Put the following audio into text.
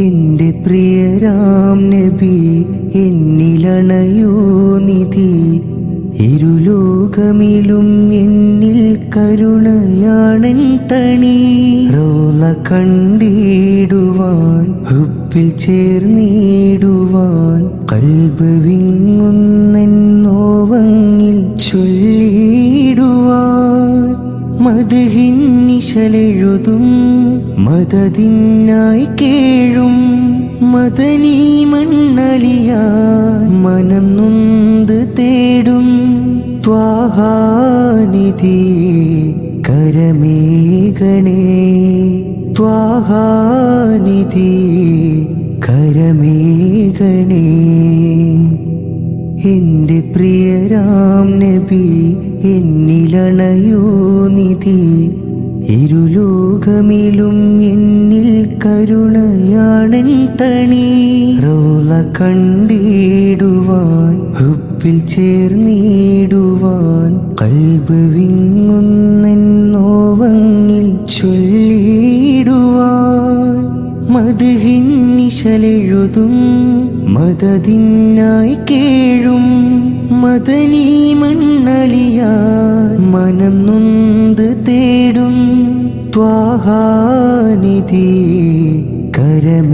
എന്റെ പ്രിയരാം നബി എന്നിലണയോ നിധി, ഇരുലോകമിലും എന്നിൽ കരുണയാണൻ തണി. റോള കണ്ടിടുവാൻ ഹുബ്ബിൽ ചേർന്നിടുവാൻ കൽബ് വിങ്ങുന്നോവങ്ങിൽ ചൊല്ലിടുവാൻ മദ്ഹിൻ നിശലെഴുതും മദദിനായി കേഴും മദനീ മണ്ണലിയാൻ മനം നൊന്ത് തേടും ത്വാഹാനിധി കരമേഘണേ, ത്വാഹാനിധി കരമേഘണേ. എന്റെ പ്രിയരാം നബി എന്നിലണയോ നിധി, ഇരുലോകമിലും എന്നിൽ കരുണയാണൻ തണി. റോള കണ്ടിടുവാൻ ഹുബ്ബിൽ ചേർന്നിടുവാൻ കൽബ് വിങ്ങുന്നോവങ്ങിൽ ചൊല്ലിടുവാൻ മദ്ഹിൻ നിശലെഴുതും മദദിനായി കേഴും മദനീ മണ്ണലിയാൻ മനം നൊന്ത് തേടും ത്വാഹാനിധി കരമേ.